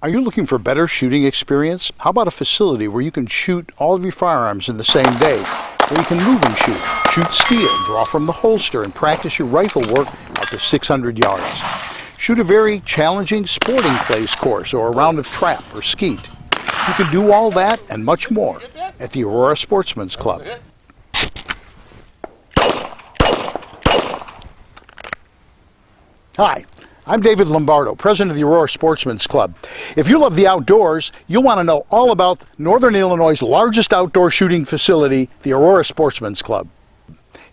Are you looking for better shooting experience? How about a facility where you can shoot all of your firearms in the same day, where you can move and shoot steel, draw from the holster, and practice your rifle work out to 600 yards? Shoot a very challenging sporting clays course or a round of trap or skeet. You can do all that and much more at the Aurora Sportsman's Club. Hi, I'm David Lombardo, president of the Aurora Sportsman's Club. If you love the outdoors, you'll want to know all about Northern Illinois' largest outdoor shooting facility, the Aurora Sportsman's Club.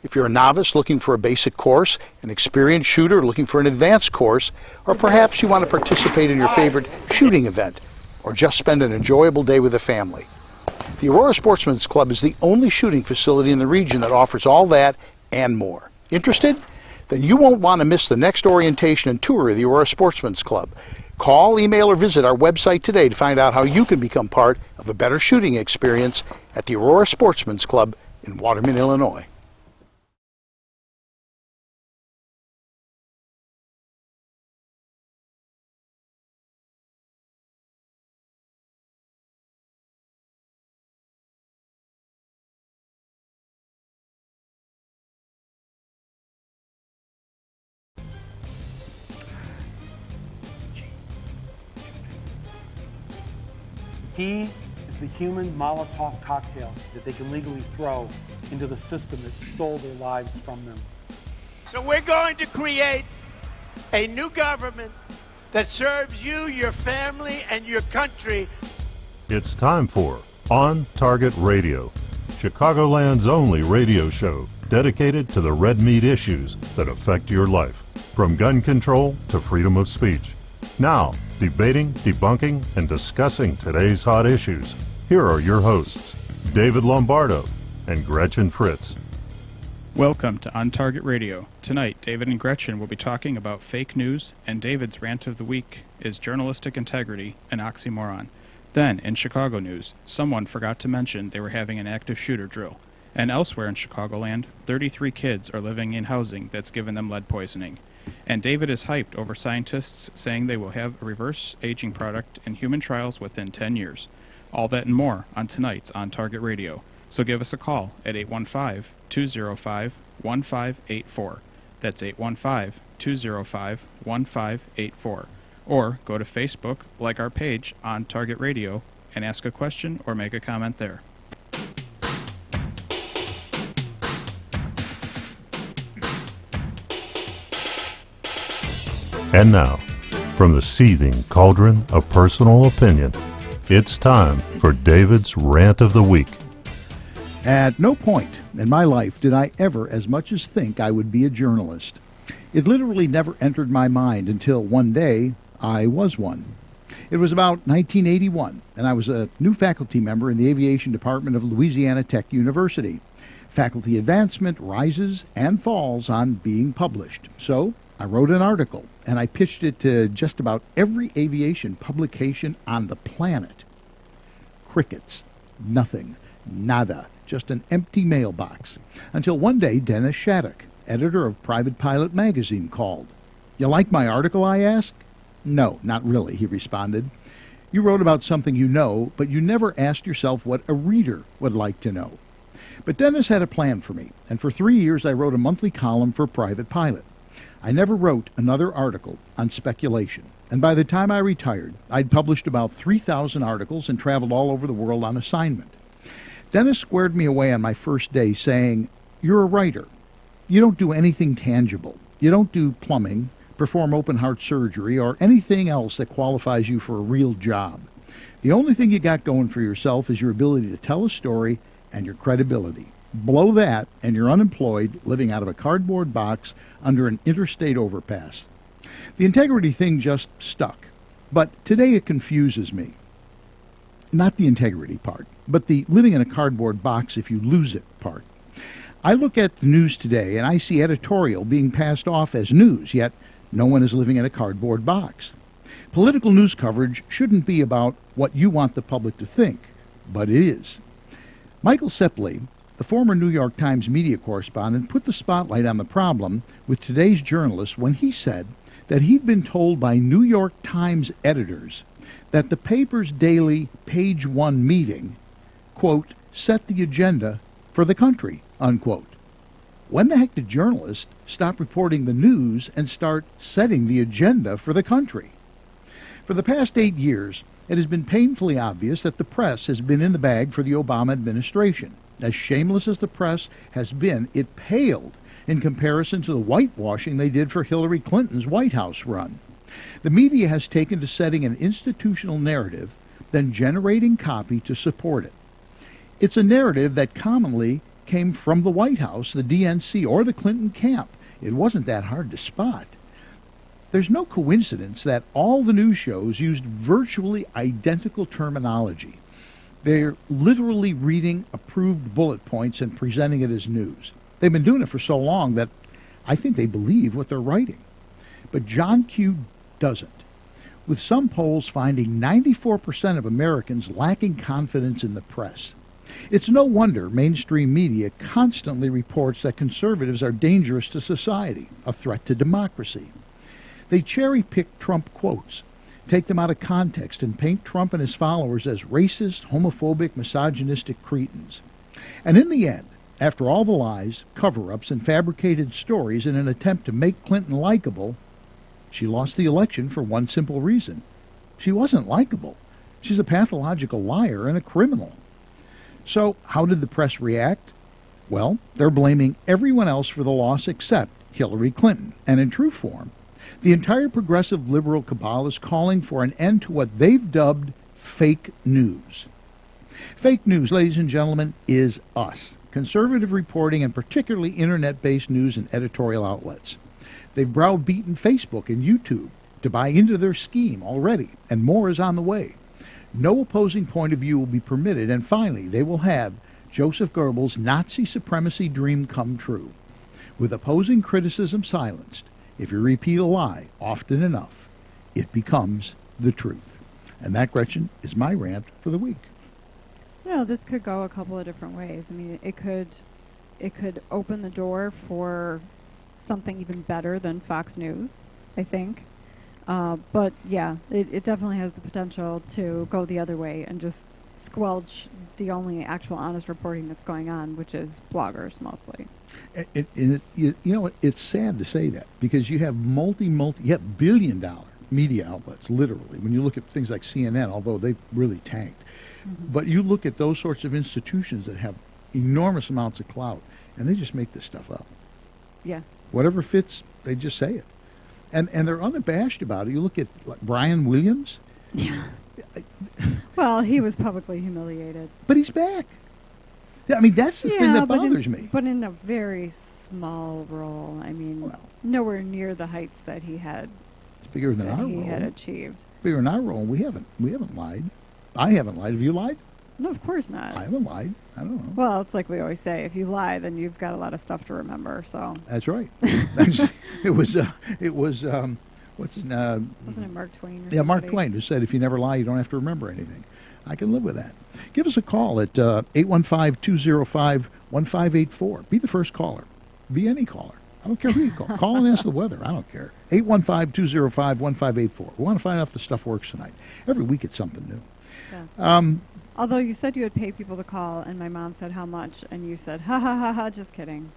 If you're a novice looking for a basic course, an experienced shooter looking for an advanced course, or perhaps you want to participate in your favorite shooting event, or just spend an enjoyable day with a family, the Aurora Sportsman's Club is the only shooting facility in the region that offers all that and more. Interested? Then you won't want to miss the next orientation and tour of the Aurora Sportsman's Club. Call, email, or visit our website today to find out how you can become part of a better shooting experience at the Aurora Sportsman's Club in Waterman, Illinois. He is the human Molotov cocktail that they can legally throw into the system that stole their lives from them. So we're going to create a new government that serves you, your family, and your country. It's time for On Target Radio, Chicagoland's only radio show dedicated to the red meat issues that affect your life, from gun control to freedom of speech. Now, debating, debunking, and discussing today's hot issues, here are your hosts, David Lombardo and Gretchen Fritz. Welcome to On Target Radio. Tonight, David and Gretchen will be talking about fake news, and David's rant of the week is journalistic integrity, an oxymoron. Then, in Chicago news, someone forgot to mention they were having an active shooter drill. And elsewhere in Chicagoland, 33 kids are living in housing that's given them lead poisoning. And David is hyped over scientists saying they will have a reverse aging product in human trials within 10 years. All that and more on tonight's On Target Radio. So give us a call at 815-205-1584. That's 815-205-1584. Or go to Facebook, like our page On Target Radio, and ask a question or make a comment there. And now, from the seething cauldron of personal opinion, it's time for David's Rant of the Week. At no point in my life did I ever as much as think I would be a journalist. It literally never entered my mind until one day I was one. It was about 1981, and I was a new faculty member in the aviation department of Louisiana Tech University. Faculty advancement rises and falls on being published. So I wrote an article, and I pitched it to just about every aviation publication on the planet. Crickets. Nothing. Nada. Just an empty mailbox. Until one day, Dennis Shattuck, editor of Private Pilot magazine, called. "You like my article?" I asked. "No, not really," he responded. "You wrote about something you know, but you never asked yourself what a reader would like to know." But Dennis had a plan for me, and for 3 years I wrote a monthly column for Private Pilot. I never wrote another article on speculation, and by the time I retired, I'd published about 3,000 articles and traveled all over the world on assignment. Dennis squared me away on my first day, saying, "You're a writer. You don't do anything tangible. You don't do plumbing, perform open-heart surgery, or anything else that qualifies you for a real job. The only thing you got going for yourself is your ability to tell a story and your credibility. Blow that, and you're unemployed, living out of a cardboard box under an interstate overpass." The integrity thing just stuck. But today it confuses me. Not the integrity part, but the living in a cardboard box if you lose it part. I look at the news today, and I see editorial being passed off as news, yet no one is living in a cardboard box. Political news coverage shouldn't be about what you want the public to think, but it is. Michael Sepley, the former New York Times media correspondent, put the spotlight on the problem with today's journalists when he said that he'd been told by New York Times editors that the paper's daily page one meeting, quote, set the agenda for the country, unquote. When the heck did journalists stop reporting the news and start setting the agenda for the country? For the past 8 years, it has been painfully obvious that the press has been in the bag for the Obama administration. As shameless as the press has been, it paled in comparison to the whitewashing they did for Hillary Clinton's White House run. The media has taken to setting an institutional narrative, then generating copy to support it. It's a narrative that commonly came from the White House, the DNC, or the Clinton camp. It wasn't that hard to spot. There's no coincidence that all the news shows used virtually identical terminology. They're literally reading approved bullet points and presenting it as news. They've been doing it for so long that I think they believe what they're writing. But John Q. doesn't, with some polls finding 94% of Americans lacking confidence in the press. It's no wonder mainstream media constantly reports that conservatives are dangerous to society, a threat to democracy. They cherry-pick Trump quotes, take them out of context, and paint Trump and his followers as racist, homophobic, misogynistic cretins. And in the end, after all the lies, cover-ups, and fabricated stories in an attempt to make Clinton likable, she lost the election for one simple reason. She wasn't likable. She's a pathological liar and a criminal. So how did the press react? Well, they're blaming everyone else for the loss except Hillary Clinton. And in true form, the entire progressive liberal cabal is calling for an end to what they've dubbed fake news. Fake news, ladies and gentlemen, is us. Conservative reporting and particularly internet-based news and editorial outlets. They've browbeaten Facebook and YouTube to buy into their scheme already, and more is on the way. No opposing point of view will be permitted, and finally, they will have Joseph Goebbels' Nazi supremacy dream come true. With opposing criticism silenced, if you repeat a lie often enough, it becomes the truth. And that, Gretchen, is my rant for the week. You know, this could go a couple of different ways. I mean, it could open the door for something even better than Fox News, I think. But yeah, it definitely has the potential to go the other way and just squelch the only actual honest reporting that's going on, which is bloggers mostly. You know, it's sad to say that because you have you have billion-dollar media outlets, literally. When you look at things like CNN, although they've really tanked, but you look at those sorts of institutions that have enormous amounts of clout, and they just make this stuff up. Yeah. Whatever fits, they just say it. And they're unabashed about it. You look at like Brian Williams. Yeah. Well, he was publicly humiliated. But he's back. I mean, that's the thing that bothers me. But in a very small role. I mean, nowhere near the heights that he had. It's bigger than our role. He had achieved. Bigger than our role. We haven't lied. I haven't lied. Have you lied? No, of course not. I haven't lied. I don't know. Well, it's like we always say: if you lie, then you've got a lot of stuff to remember. So that's right. It was. What's his name? Wasn't it Mark Twain? Yeah, Mark Twain, who said, "If you never lie, you don't have to remember anything." I can live with that. Give us a call at 815-205-1584. Be the first caller. Be any caller. I don't care who you call. Call and ask the weather. I don't care. 815-205-1584. We want to find out if the stuff works tonight. Every week it's something new. Yes. Although you said you would pay people to call, and my mom said how much, and you said, ha, ha, ha, ha, just kidding.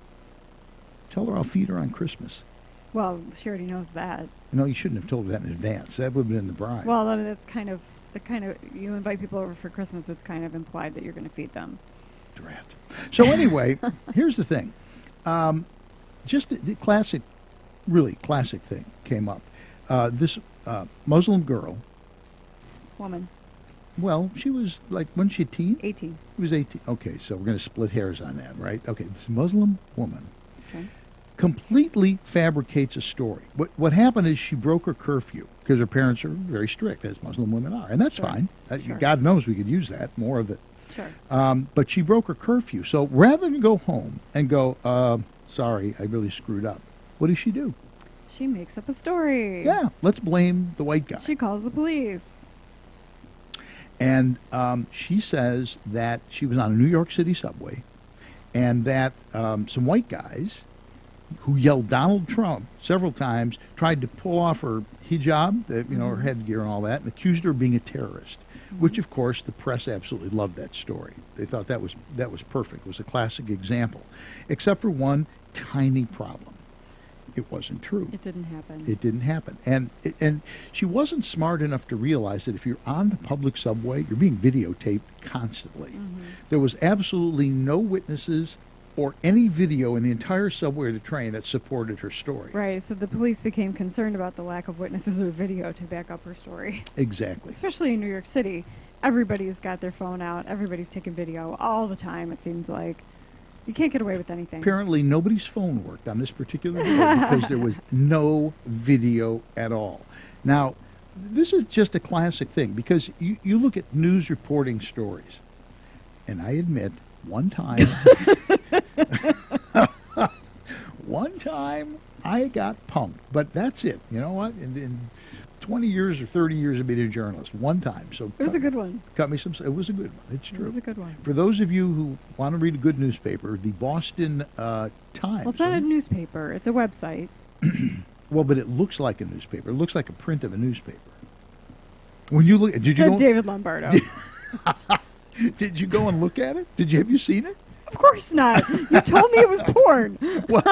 Tell her I'll feed her on Christmas. Well, she already knows that. You know, you shouldn't have told her that in advance. That would have been in the bride. Well, I mean, that's kind of, you invite people over for Christmas, it's kind of implied that you're going to feed them. Drat. So anyway, here's the thing. Just the classic, really classic thing came up. This Muslim girl. Woman. Well, she was like, wasn't she a teen? 18. She was 18. Okay, so we're going to split hairs on that, right? Okay, this Muslim woman completely fabricates a story. What happened is she broke her curfew because her parents are very strict, as Muslim women are, and that's fine. God knows we could use that, more of it. Sure. But she broke her curfew. So rather than go home and go, sorry, I really screwed up, what does she do? She makes up a story. Yeah, let's blame the white guy. She calls the police. And she says that she was on a New York City subway and that some white guys who yelled Donald Trump several times, tried to pull off her hijab, her headgear and all that, and accused her of being a terrorist, which, of course, the press absolutely loved that story. They thought that was perfect. It was a classic example, except for one tiny problem. It wasn't true. It didn't happen. It didn't happen. And she wasn't smart enough to realize that if you're on the public subway, you're being videotaped constantly. There was absolutely no witnesses or any video in the entire subway or the train that supported her story. Right, so the police became concerned about the lack of witnesses or video to back up her story. Exactly. Especially in New York City. Everybody's got their phone out. Everybody's taking video all the time, it seems like. You can't get away with anything. Apparently nobody's phone worked on this particular video because there was no video at all. Now, this is just a classic thing because you look at news reporting stories, and I admit, one time I got punked, but that's it. You know what? In 20 years or 30 years of being a journalist, one time. So it was a good one. Cut me some. It was a good one. It's true. It was a good one. For those of you who want to read a good newspaper, the Boston Times. Well, it's not a newspaper. It's a website. Well, but it looks like a newspaper. It looks like a print of a newspaper. When you look, did you Said go? David Lombardo. Did you go and look at it? Have you seen it? Of course not. You told me it was porn. Well,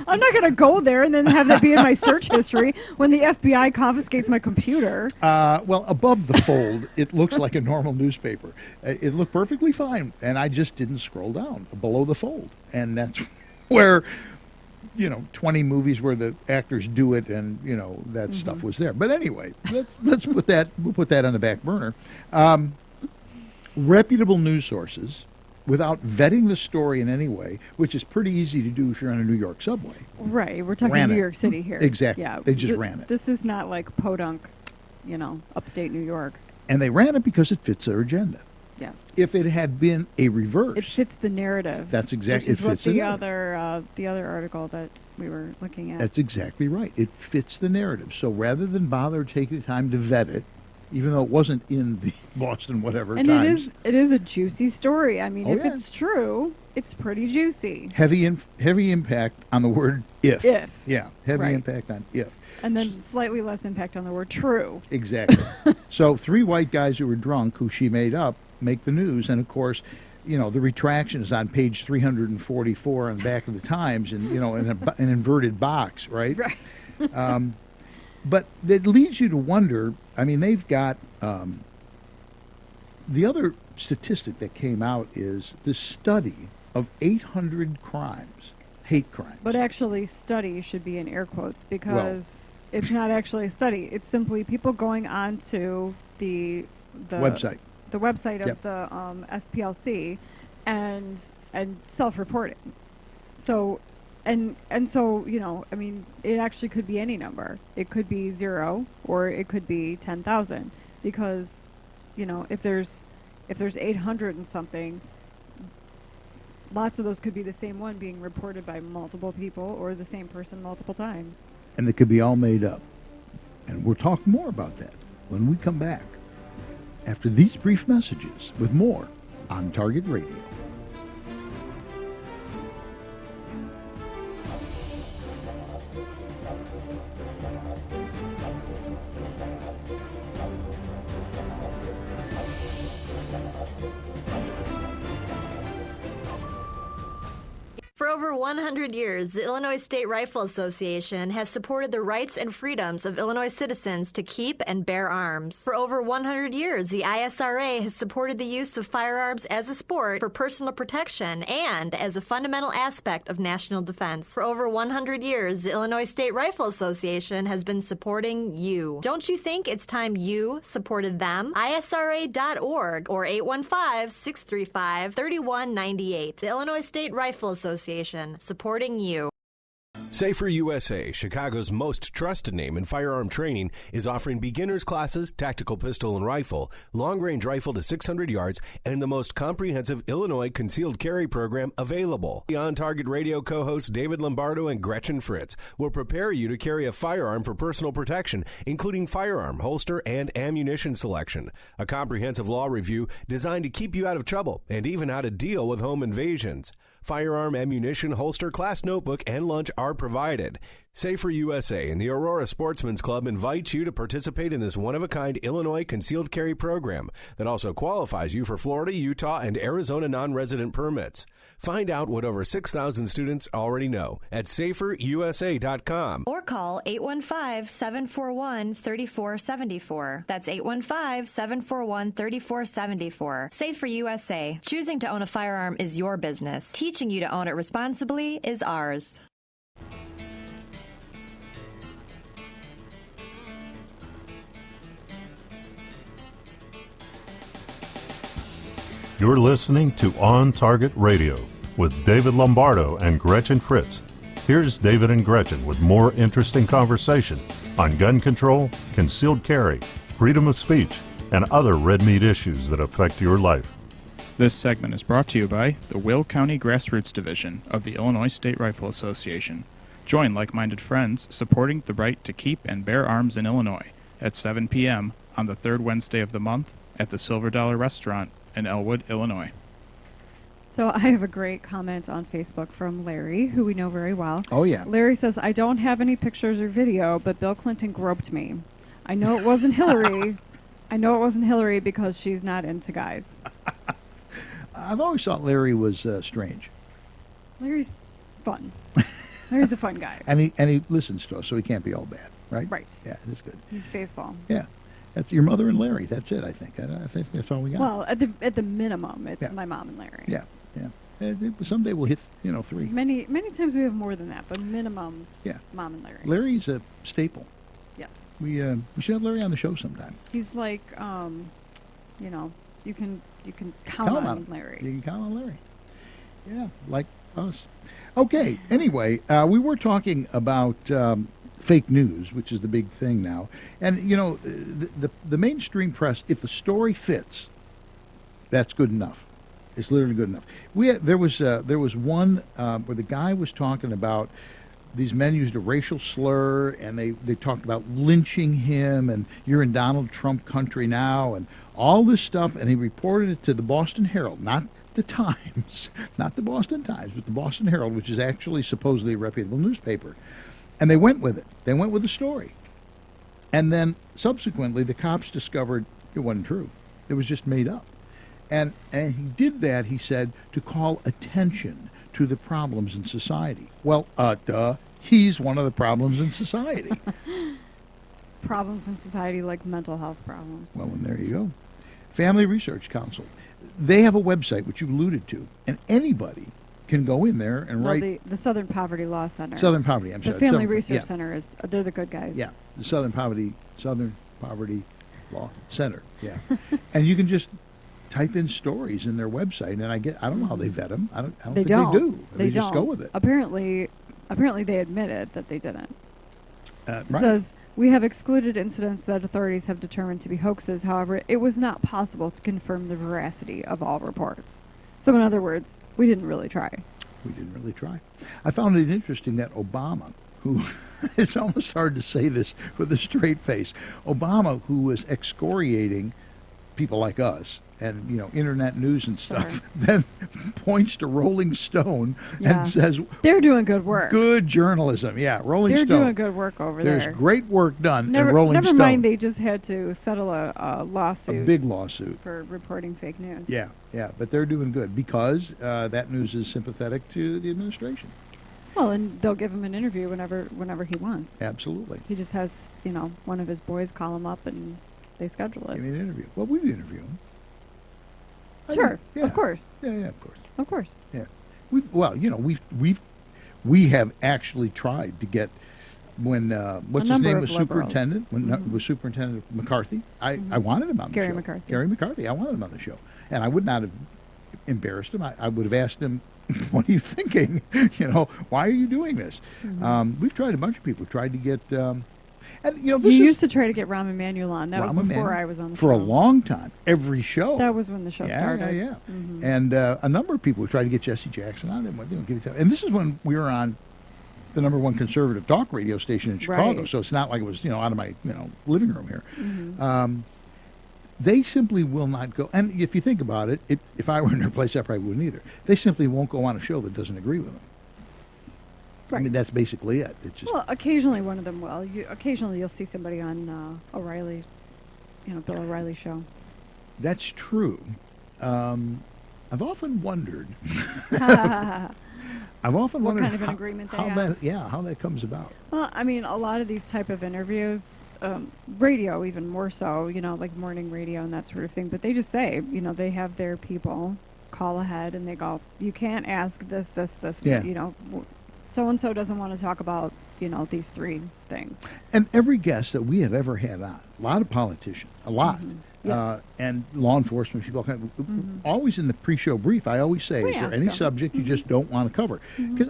I'm not going to go there and then have that be in my search history when the FBI confiscates my computer. well, above the fold, it looks like a normal newspaper. It looked perfectly fine, and I just didn't scroll down below the fold. And that's where, 20 movies where the actors do it, and, that stuff was there. But anyway, let's put that, we'll put that on the back burner. Reputable news sources, without vetting the story in any way, which is pretty easy to do if you're on a New York subway. Right. We're talking New York City here. Exactly. Yeah. They just ran it. This is not like Podunk, upstate New York. And they ran it because it fits their agenda. Yes. If it had been a reverse, it fits the narrative. That's exactly. Which is what the other article that we were looking at. That's exactly right. It fits the narrative. So rather than bother taking the time to vet it, even though it wasn't in the Boston whatever and Times, it is a juicy story. I mean, if it's true, it's pretty juicy. Heavy impact on the word if. If. Yeah, heavy impact on if. And then slightly less impact on the word true. Exactly. So 3 white guys who were drunk, who she made up, make the news, and of course, the retraction is on page 344 on the back of the Times, and in an inverted box, right? Right. But it leads you to wonder. I mean, they've got the other statistic that came out is the study of 800 crimes, hate crimes. But actually, study should be in air quotes because it's not actually a study. It's simply people going on to the website. The website of the SPLC and self-reporting. So, and so, I mean, it actually could be any number. It could be 0 or it could be 10,000 because, if there's 800 and something, lots of those could be the same one being reported by multiple people or the same person multiple times. And they could be all made up. And we'll talk more about that when we come back after these brief messages with more on Target Radio. For over 100 years, the Illinois State Rifle Association has supported the rights and freedoms of Illinois citizens to keep and bear arms. For over 100 years, the ISRA has supported the use of firearms as a sport for personal protection and as a fundamental aspect of national defense. For over 100 years, the Illinois State Rifle Association has been supporting you. Don't you think it's time you supported them? ISRA.org or 815-635-3198. The Illinois State Rifle Association, supporting you. Safer USA, Chicago's most trusted name in firearm training, is offering beginners classes, tactical pistol and rifle, long-range rifle to 600 yards, and the most comprehensive Illinois concealed carry program available. The On Target Radio co-hosts David Lombardo and Gretchen Fritz will prepare you to carry a firearm for personal protection, including firearm, holster, and ammunition selection. A comprehensive law review designed to keep you out of trouble and even how to deal with home invasions. Firearm, ammunition, holster, class notebook, and lunch are provided. Safer USA and the Aurora Sportsman's Club invites you to participate in this one-of-a-kind Illinois concealed carry program that also qualifies you for Florida, Utah, and Arizona non-resident permits. Find out what over 6,000 students already know at saferusa.com. Or call 815-741-3474. That's 815-741-3474. Safer USA. Choosing to own a firearm is your business. Teaching you to own it responsibly is ours. You're listening to On Target Radio with David Lombardo and Gretchen Fritz. Here's David and Gretchen with more interesting conversation on gun control, concealed carry, freedom of speech, and other red meat issues that affect your life. This segment is brought to you by the Will County Grassroots Division of the Illinois State Rifle Association. Join like-minded friends supporting the right to keep and bear arms in Illinois at 7 p.m. on the third Wednesday of the month at the Silver Dollar Restaurant in Elwood, Illinois. So I have a great comment on Facebook from Larry, who we know very well. Oh, yeah. Larry says, I don't have any pictures or video, but Bill Clinton groped me. I know it wasn't Hillary. I know it wasn't Hillary because she's not into guys. I've always thought Larry was strange. Larry's fun. Larry's a fun guy. And he listens to us, so he can't be all bad, right? Right. Yeah, that's good. He's faithful. Yeah. That's your mother and Larry. That's it, I think. I think that's all we got. Well, at the minimum, it's Yeah. my mom and Larry. Yeah, yeah. Someday we'll hit, 3. Many times we have more than that, but minimum, Yeah. mom and Larry. Larry's a staple. Yes. We should have Larry on the show sometime. He's like, you can count on Larry. You can count on Larry. Yeah, like us. Okay. Anyway, we were talking about fake news, which is the big thing now, and the mainstream press. If the story fits, that's good enough. It's literally good enough. There was one where the guy was talking about these men used a racial slur, and they talked about lynching him, and you're in Donald Trump country now, and all this stuff, and he reported it to the Boston Herald, not the Times, not the Boston Times, but the Boston Herald, which is actually supposedly a reputable newspaper. And they went with it. They went with the story. And then subsequently, the cops discovered it wasn't true. It was just made up. And he did that, he said, to call attention to the problems in society. Well, he's one of the problems in society. Problems in society like mental health problems. Well, and there you go. Family Research Council. They have a website, which you alluded to, and anybody can go in there and write. The Southern Poverty Law Center. Southern Poverty, I'm sorry. The Family Research Center they're the good guys. Yeah, the Southern Poverty Law Center. Yeah, and you can just type in stories in their website, and I don't know how they vet them. I don't think they do. They just go with it. Apparently they admitted that they didn't. Right. It says, we have excluded incidents that authorities have determined to be hoaxes. However, it was not possible to confirm the veracity of all reports. So in other words, we didn't really try. We didn't really try. I found it interesting that Obama, who, it's almost hard to say this with a straight face, Obama, who was excoriating people like us and, internet news and stuff, Sure. then points to Rolling Stone and says, they're doing good work. Good journalism. Yeah, Rolling Stone. They're doing good work over there. There's great work done in Rolling Stone. Never mind, they just had to settle a lawsuit. A big lawsuit. For reporting fake news. Yeah, but they're doing good because that news is sympathetic to the administration. Well, and they'll give him an interview whenever he wants. Absolutely. He just has, one of his boys call him up and they schedule it. Give me an interview. Well, we'd interview him. Sure, yeah. Of course. Yeah, of course. Of course. Yeah. We have actually tried to get when what's his name was superintendent was Superintendent McCarthy. I wanted him on the show. Gary McCarthy. I wanted him on the show, and I would not have embarrassed him. I would have asked him, "What are you thinking? Why are you doing this?" Mm-hmm. We've tried a bunch of people. We've tried to get. And, you used to try to get Rahm Emanuel on. That was before I was on the show. For a long time. Every show. That was when the show started. Yeah. Mm-hmm. And a number of people tried to get Jesse Jackson on. And this is when we were on the number one conservative talk radio station in Chicago. Right. So it's not like it was, out of my, living room here. Mm-hmm. They simply will not go. And if you think about it, if I were in their place, I probably wouldn't either. They simply won't go on a show that doesn't agree with them. Right. I mean, that's basically it. It's just, Well, occasionally one of them will. Occasionally you'll see somebody on O'Reilly's, Bill O'Reilly's show. that's true. I've often wondered. What kind of an agreement they have. How that comes about. Well, I mean, a lot of these type of interviews, radio even more so, like morning radio and that sort of thing. But they just say, they have their people call ahead and they go, you can't ask this, Yeah. So-and-so doesn't want to talk about, these three things. And every guest that we have ever had on, a lot of politicians, a lot, Yes. and law enforcement people, always in the pre-show brief, I always say, We is there ask any them. subject you just don't want to cover? Because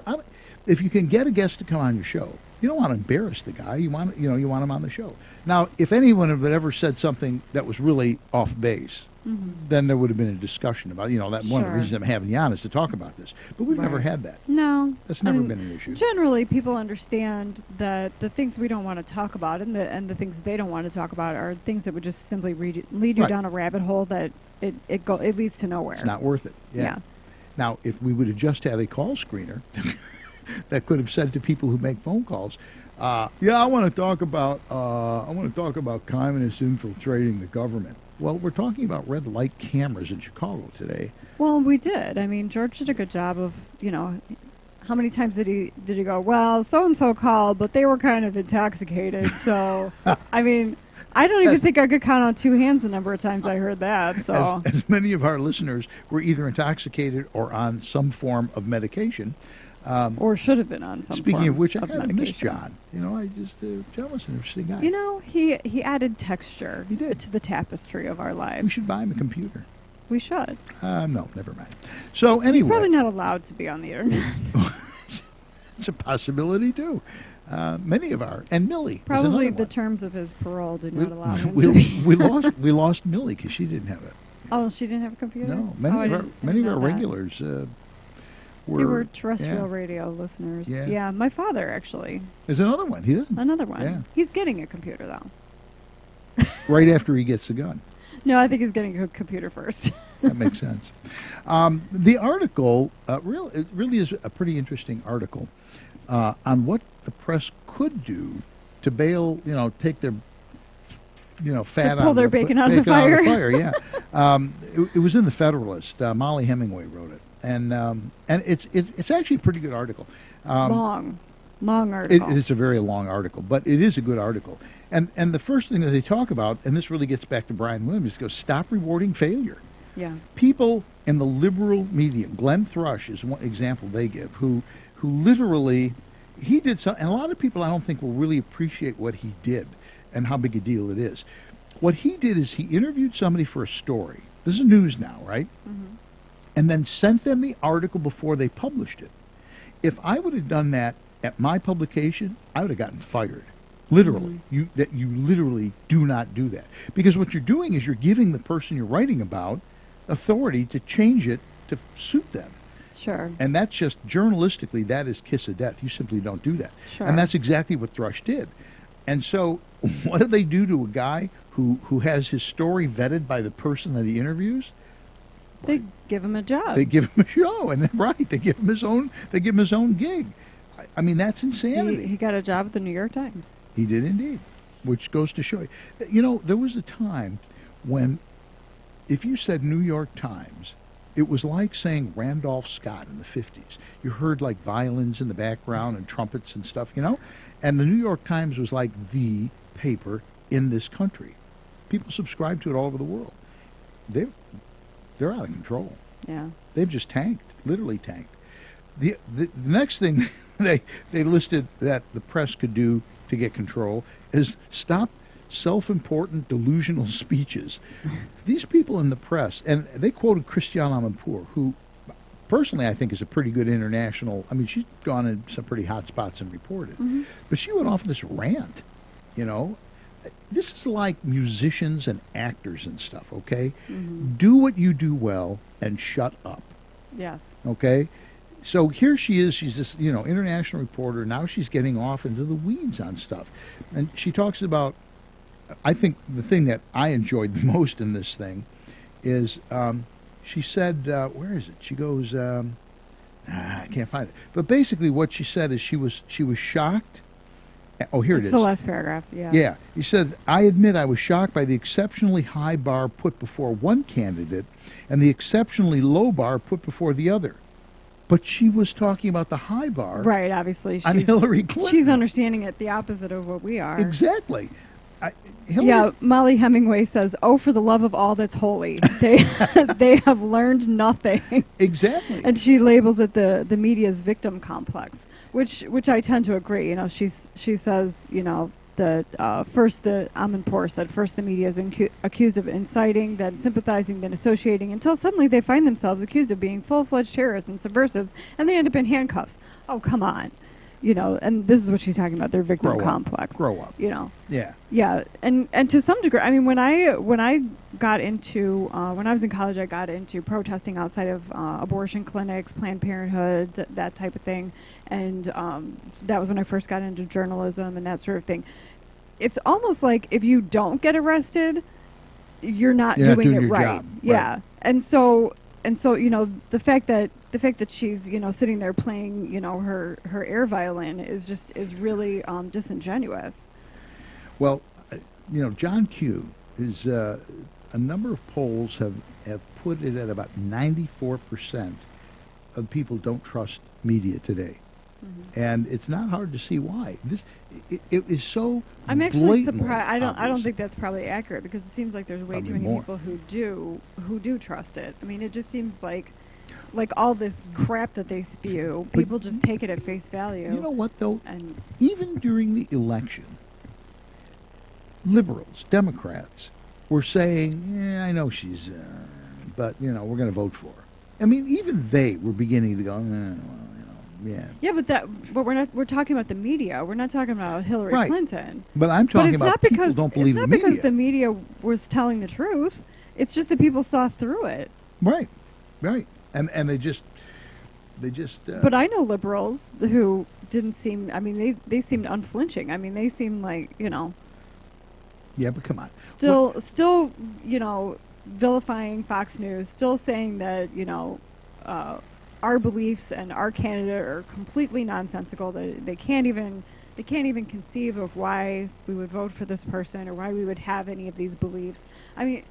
if you can get a guest to come on your show, you don't want to embarrass the guy. You want him on the show. Now, if anyone had ever said something that was really off base, then there would have been a discussion about, that one of the Sure. reasons I'm having you on is to talk about this. But we've never Right. had that. No. That's never been an issue. Generally, people understand that the things we don't want to talk about and the things they don't want to talk about are things that would just simply lead you Right. down a rabbit hole that it leads to nowhere. It's not worth it. Yeah. Now, if we would have just had a call screener that could have said to people who make phone calls, I want to talk about communists infiltrating the government. Well, we're talking about red light cameras in Chicago today. Well, we did. I mean, George did a good job of, how many times did he go, well, so-and-so called, but they were kind of intoxicated. So, I mean, I don't even think I could count on two hands the number of times I heard that. So, As many of our listeners were either intoxicated or on some form of medication. or should have been on some Speaking form of which, I kind of miss medication. John. I just, John was an interesting guy. He added texture He did. to the tapestry of our lives. We should buy him a computer. We should. No, never mind. So anyway. He's probably not allowed to be on the internet. It's a possibility, too. Many of our, and Millie. is Probably another the one. terms of his parole did not allow him to be. we lost Millie because she didn't have it. Oh, she didn't have a computer? No, I many of didn't our know that. regulars were. They were terrestrial yeah. radio listeners. Yeah. Yeah, my father, actually. There's another one. He doesn't. Another one. Yeah. He's getting a computer, though. Right after he gets the gun. No, I think he's getting a computer first. That makes sense. The article it really is a pretty interesting article on what the press could do to bail, take their, fat To pull out their of the, bacon out of the fire. Yeah, it was in the Federalist. Molly Hemingway wrote it, and it's actually a pretty good article. Long article. It is a very long article, but it is a good article. And the first thing that they talk about, and this really gets back to Brian Williams, goes, stop rewarding failure. Yeah. People in the liberal medium, Glenn Thrush is one example they give, who literally, he did something, and a lot of people I don't think will really appreciate what he did and how big a deal it is. What he did is he interviewed somebody for a story. This is news now, right? Mm-hmm. And then sent them the article before they published it. If I would have done that at my publication, I would have gotten fired. Literally. You literally do not do that. Because what you're doing is you're giving the person you're writing about authority to change it to suit them. Sure. And that's just, journalistically, that is kiss of death. You simply don't do that. Sure. And that's exactly what Thrush did. And so what do they do to a guy who has his story vetted by the person that he interviews? They give him a job. They give him a show, and they give him his own gig. I mean, that's insanity. He got a job at the New York Times. He did indeed, which goes to show you. There was a time when if you said New York Times, it was like saying Randolph Scott in the 50s. You heard like violins in the background and trumpets and stuff, and the New York Times was like the paper in this country. People subscribed to it all over the world. They're out of control. Yeah. They've just tanked, literally tanked. The next thing they listed that the press could do to get control is stop self-important delusional speeches. These people in the press, and they quoted Christiane Amanpour, who personally I think is a pretty good international, she's gone in some pretty hot spots and reported. Mm-hmm. But she went off this rant, This is like musicians and actors and stuff, okay? Mm-hmm. Do what you do well and shut up. Yes. Okay? So here she is, she's this, international reporter. Now she's getting off into the weeds on stuff. And she talks about I think the thing that I enjoyed the most in this thing is she said, where is it? She goes, I can't find it. But basically what she said is she was shocked. Oh, here it is. It's the last paragraph, yeah. Yeah. He said, I admit I was shocked by the exceptionally high bar put before one candidate and the exceptionally low bar put before the other. But she was talking about the high bar. Right, obviously. On Hillary Clinton. She's understanding it the opposite of what we are. Exactly. Yeah, Molly Hemingway says, "Oh, for the love of all that's holy, they have learned nothing." Exactly. And she labels it the media's victim complex, which I tend to agree. You know, she says, you know, that first the Amanpour said first the media is accused of inciting, then sympathizing, then associating, until suddenly they find themselves accused of being full-fledged terrorists and subversives, and they end up in handcuffs. Oh, come on. You know, and this is what she's talking about, their victim complex. Grow up. You know. Yeah. Yeah, and to some degree, I mean, when I got into when I was in college, I got into protesting outside of abortion clinics, Planned Parenthood, that type of thing, and that was when I first got into journalism and that sort of thing. It's almost like if you don't get arrested, you're not doing it right. Job. Yeah, right. and so you know the fact that she's, you know, sitting there playing, you know, her air violin is really disingenuous. Well, you know, John Q is a number of polls have put it at about 94% of people don't trust media today. Mm-hmm. And it's not hard to see why. It is so. I'm actually surprised. I don't think that's probably accurate, because it seems like there's way too many people who do trust it. I mean, it just seems like all this crap that they spew, people just take it at face value. You know what, though? And even during the election, liberals, Democrats, were saying, yeah, I know she's, but, you know, we're going to vote for her. I mean, even they were beginning to go, well, you know, yeah. Yeah, but we're talking about the media. We're not talking about Hillary Clinton. But I'm talking about people don't believe the media. It's not because the media was telling the truth. It's just that people saw through it. Right. And they just. But I know liberals who didn't seem. I mean, they seemed unflinching. I mean, they seemed like, you know. Yeah, but come on. Still, you know, vilifying Fox News. Still saying that, you know, our beliefs and our candidate are completely nonsensical. They can't even conceive of why we would vote for this person or why we would have any of these beliefs. I mean,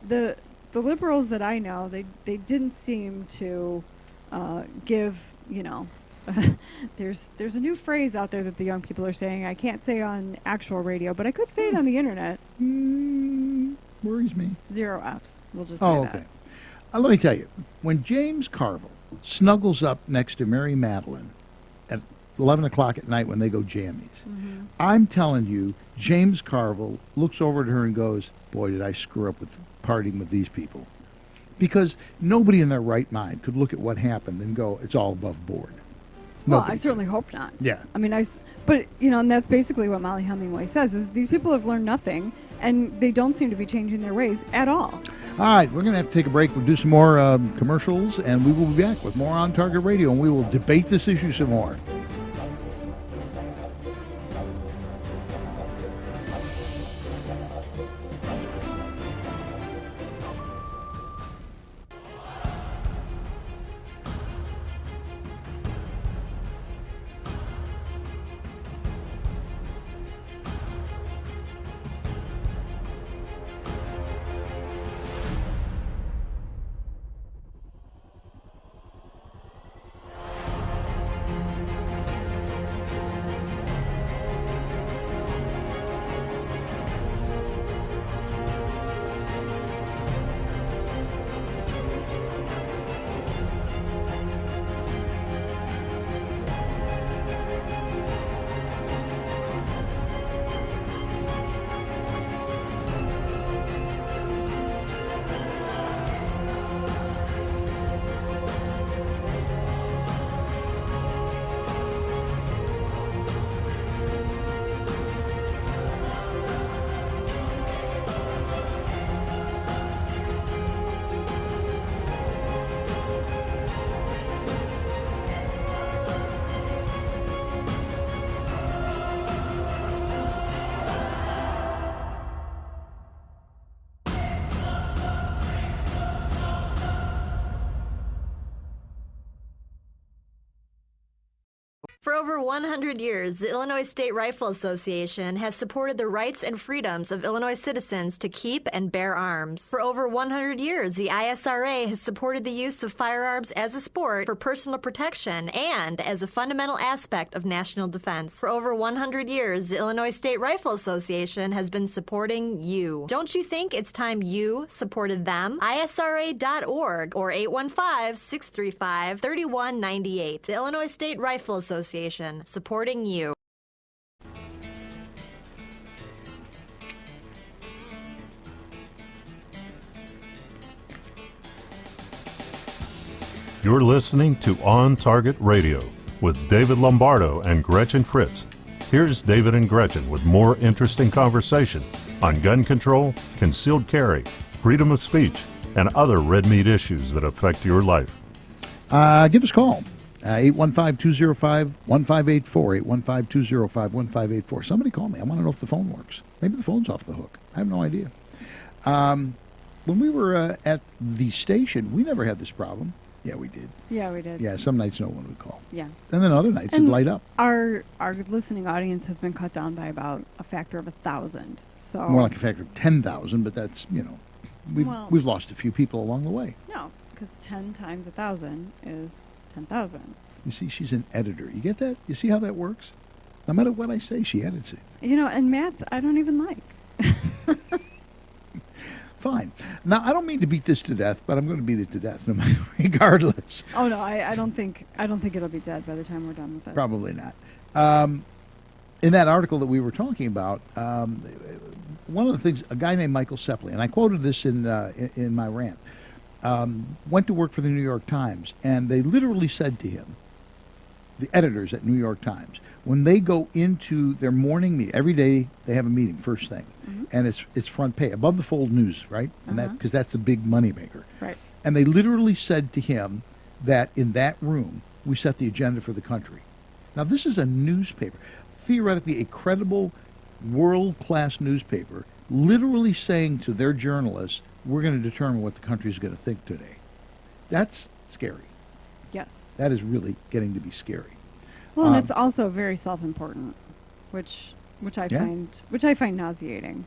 the liberals that I know, they didn't seem to give, you know, there's a new phrase out there that the young people are saying. I can't say on actual radio, but I could say it on the internet. Worries me. 0 Fs. We'll just say that. Okay. Let me tell you, when James Carville snuggles up next to Mary Madeline at 11 o'clock at night when they go jammies, mm-hmm. I'm telling you, James Carville looks over at her and goes, boy, did I screw up with partying with these people. Because nobody in their right mind could look at what happened and go, it's all above board. Well, I certainly hope not. Yeah. I mean, but, you know, and that's basically what Molly Hemingway says, is these people have learned nothing, and they don't seem to be changing their ways at all. All right, we're going to have to take a break. We'll do some more commercials, and we will be back with more On Target Radio, and we will debate this issue some more. over 100 years, the Illinois State Rifle Association has supported the rights and freedoms of Illinois citizens to keep and bear arms. For over 100 years, the ISRA has supported the use of firearms as a sport for personal protection and as a fundamental aspect of national defense. For over 100 years, the Illinois State Rifle Association has been supporting you. Don't you think it's time you supported them? ISRA.org or 815-635-3198. The Illinois State Rifle Association, supporting you. You're listening to On Target Radio with David Lombardo and Gretchen Fritz. Here's David and Gretchen with more interesting conversation on gun control, concealed carry, freedom of speech, and other red meat issues that affect your life. Give us a call. 815-205-1584, 815-205-1584. Somebody call me. I want to know if the phone works. Maybe the phone's off the hook. I have no idea. When we were at the station, we never had this problem. Yeah, we did. Yeah, we did. Yeah, some nights no one would call. Yeah. And then other nights it'd light up. Our listening audience has been cut down by about a factor of 1,000. So More like a factor of 10,000, but that's, we've lost a few people along the way. No, because 10 times 1,000 is 10,000. You see, she's an editor. You get that? You see how that works? No matter what I say, she edits it. And math I don't even like. Fine. Now, I don't mean to beat this to death, but I'm going to beat it to death, regardless. Oh no, I don't think it'll be dead by the time we're done with it. Probably not. In that article that we were talking about, one of the things, a guy named Michael Sepley, and I quoted this in my rant, went to work for the New York Times, and they literally said to him, the editors at New York Times, when they go into their morning meeting, every day they have a meeting first thing, and it's front page, above the fold news, right? And that because that's the big moneymaker. Right. And they literally said to him that in that room we set the agenda for the country. Now this is a newspaper, theoretically a credible, world-class newspaper, literally saying to their journalists, we're going to determine what the country is going to think today. That's scary. Yes. That is really getting to be scary. Well, and it's also very self-important, which I find nauseating.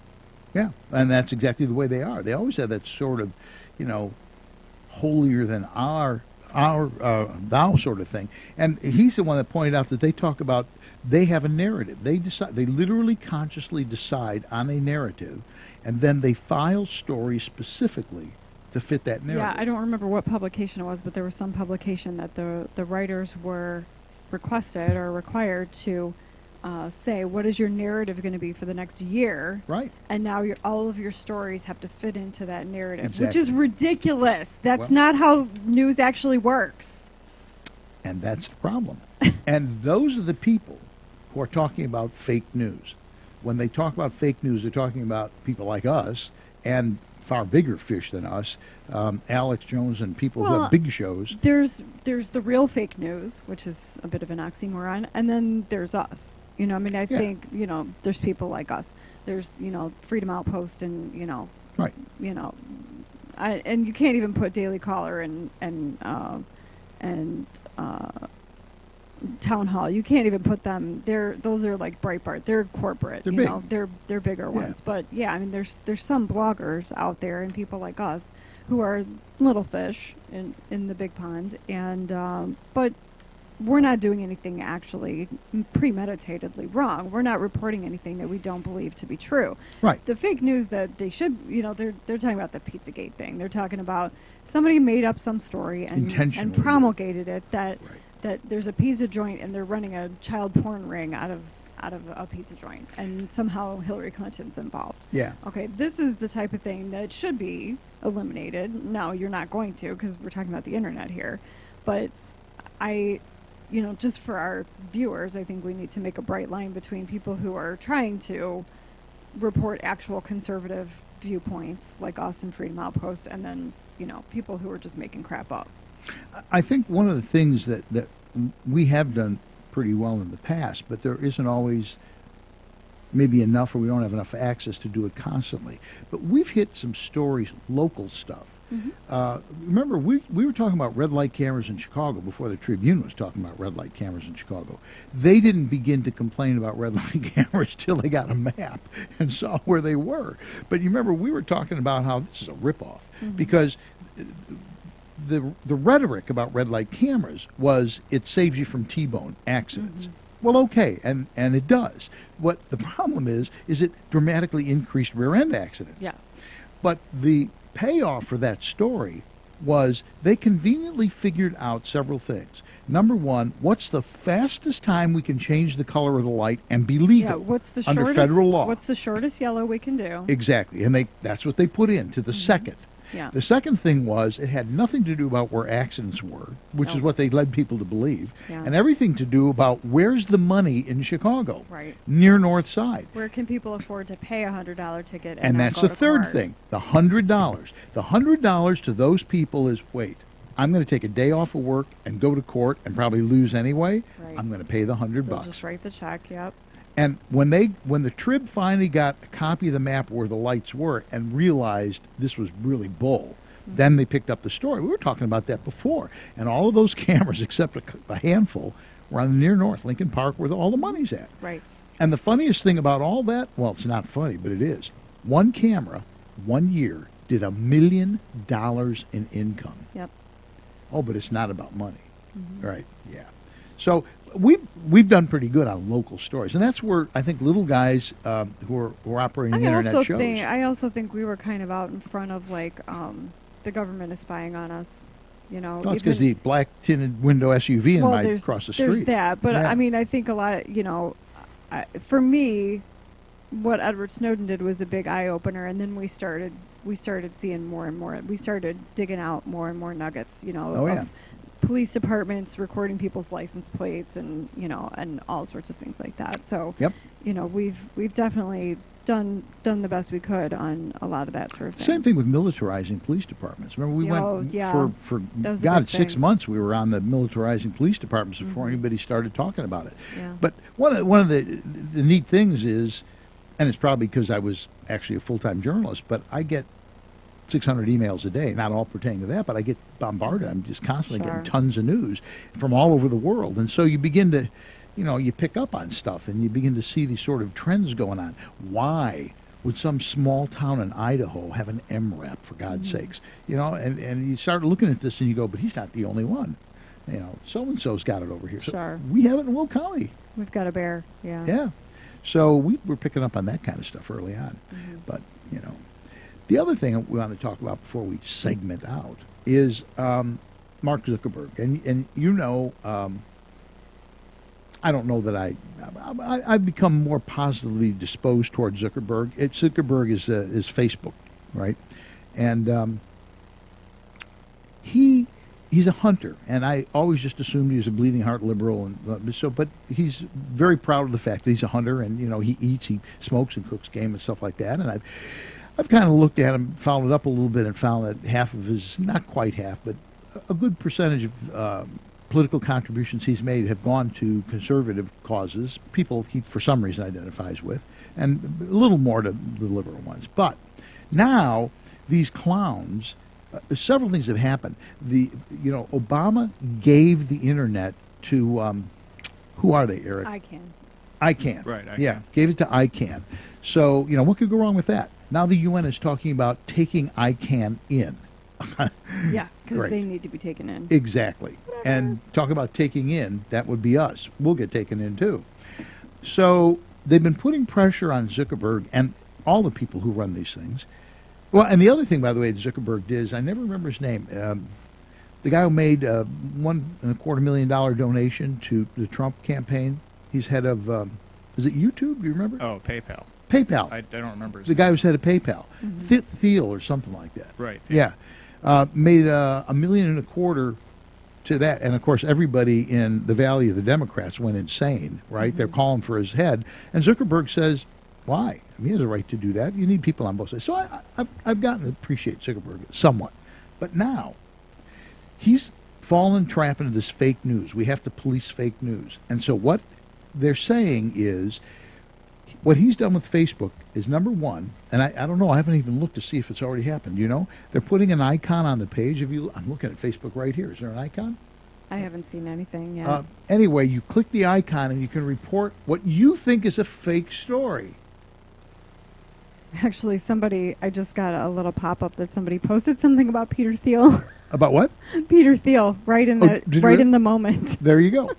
Yeah, and that's exactly the way they are. They always have that sort of, holier than our thou sort of thing. And he's the one that pointed out that they talk about they have a narrative. They literally consciously decide on a narrative, and then they file stories specifically to fit that narrative. Yeah, I don't remember what publication it was, but there was some publication that the writers were requested or required to say, what is your narrative going to be for the next year? Right. And now all of your stories have to fit into that narrative, Exactly. which is ridiculous. That's not how news actually works. And that's the problem. And those are the people who are talking about fake news. When they talk about fake news, they're talking about people like us and far bigger fish than us, Alex Jones and people who have big shows. There's the real fake news, which is a bit of an oxymoron, and then there's us. I think, there's people like us. There's, Freedom Outpost and, Right. And you can't even put Daily Caller and Town Hall. You can't even put them. Those are like Breitbart. They're corporate. They're big. They're bigger ones. But yeah, there's some bloggers out there and people like us who are little fish in the big pond, and but we're not doing anything actually premeditatedly wrong. We're not reporting anything that we don't believe to be true. Right. The fake news that they should, they're talking about the Pizzagate thing. They're talking about somebody made up some story and promulgated it that there's a pizza joint and they're running a child porn ring out of a pizza joint, and somehow Hillary Clinton's involved. Yeah. Okay, this is the type of thing that should be eliminated. No, you're not going to, because we're talking about the internet here. But just for our viewers, I think we need to make a bright line between people who are trying to report actual conservative viewpoints, like us and Freedom Outpost, and then, people who are just making crap up. I think one of the things that we have done pretty well in the past, but there isn't always maybe enough, or we don't have enough access to do it constantly. But we've hit some stories, local stuff, Remember, we were talking about red light cameras in Chicago before the Tribune was talking about red light cameras in Chicago. They didn't begin to complain about red light cameras till they got a map and saw where they were. But you remember, we were talking about how this is a ripoff because the rhetoric about red light cameras was it saves you from T-bone accidents. Well, okay, and it does. What the problem is it dramatically increased rear-end accidents. Yes. But the payoff for that story was they conveniently figured out several things. Number one, what's the fastest time we can change the color of the light and be legal what's the under shortest, federal law? What's the shortest yellow we can do? Exactly, and that's what they put into the second. Yeah. The second thing was it had nothing to do about where accidents were, which is what they led people to believe, and everything to do about where's the money in Chicago, right, near North Side. Where can people afford to pay a $100 ticket? And that's the third thing, the $100. The $100 to those people is, wait, I'm going to take a day off of work and go to court and probably lose anyway. Right. I'm going to pay the $100. They'll just write the check. Yep. And when the Trib finally got a copy of the map where the lights were and realized this was really bull, then they picked up the story. We were talking about that before. And all of those cameras, except a handful, were on the near north, Lincoln Park, where all the money's at. Right. And the funniest thing about all that, well, it's not funny, but it is. One camera, 1 year, did $1 million in income. Yep. Oh, but it's not about money. Right, yeah. So we've done pretty good on local stories, and that's where I think little guys who are operating internet shows. I also think we were kind of out in front of the government is spying on us. You know, well, it's because the black tinted window SUV across the street. There's that, but yeah. I mean, I think a lot. For me, what Edward Snowden did was a big eye opener, and then we started seeing more and more. We started digging out more and more nuggets. Of police departments recording people's license plates and and all sorts of things like that. So we've definitely done the best we could on a lot of that sort of thing. Same thing with militarizing police departments. Remember, we went for 6 months. We were on the militarizing police departments before anybody started talking about it. Yeah. But one of the neat things is, and it's probably because I was actually a full-time journalist, but I get 600 emails a day, not all pertaining to that, but I get bombarded. I'm just constantly getting tons of news from all over the world. And so you begin to, you pick up on stuff and you begin to see these sort of trends going on. Why would some small town in Idaho have an MRAP, for God's sakes? And you start looking at this and you go, but he's not the only one. So-and-so's got it over here. Sure. So we have it in Will County. We've got a bear, yeah. Yeah. So we were picking up on that kind of stuff early on. But, the other thing we want to talk about before we segment out is Mark Zuckerberg. And I don't know that I've become more positively disposed towards Zuckerberg. Zuckerberg is Facebook, right? And he's a hunter, and I always just assumed he was a bleeding heart liberal, and but he's very proud of the fact that he's a hunter, and he eats, he smokes, and cooks game and stuff like that. And I've kind of looked at him, followed up a little bit, and found that half of his, not quite half, but a good percentage of political contributions he's made have gone to conservative causes, people he, for some reason, identifies with, and a little more to the liberal ones. But now, these clowns, several things have happened. Obama gave the internet to, who are they, Eric? ICANN. Right, ICANN. Yeah, gave it to ICANN. So, what could go wrong with that? Now the UN is talking about taking ICANN in. Yeah, because they need to be taken in. Exactly. And talk about taking in, that would be us. We'll get taken in too. So they've been putting pressure on Zuckerberg and all the people who run these things. Well, and the other thing, by the way, that Zuckerberg did is, I never remember his name, the guy who made $1.25 million donation to the Trump campaign. He's head of, is it YouTube? Do you remember? Oh, PayPal. PayPal. I don't remember his The guy who's head of PayPal. Thiel or something like that. Right. Yeah. Made $1.25 million to that. And, of course, everybody in the Valley of the Democrats went insane, right? They're calling for his head. And Zuckerberg says, why? I mean, he has a right to do that. You need people on both sides. So I've gotten to appreciate Zuckerberg somewhat. But now, he's fallen trap into this fake news. We have to police fake news. And so what they're saying is what he's done with Facebook is, number one, and I don't know, I haven't even looked to see if it's already happened. You know, they're putting an icon on the page. I'm looking at Facebook right here. Is there an icon? I haven't seen anything yet. Anyway, you click the icon and you can report what you think is a fake story. Actually, I just got a little pop-up that somebody posted something about Peter Thiel. About what? Peter Thiel, right in the moment. There you go.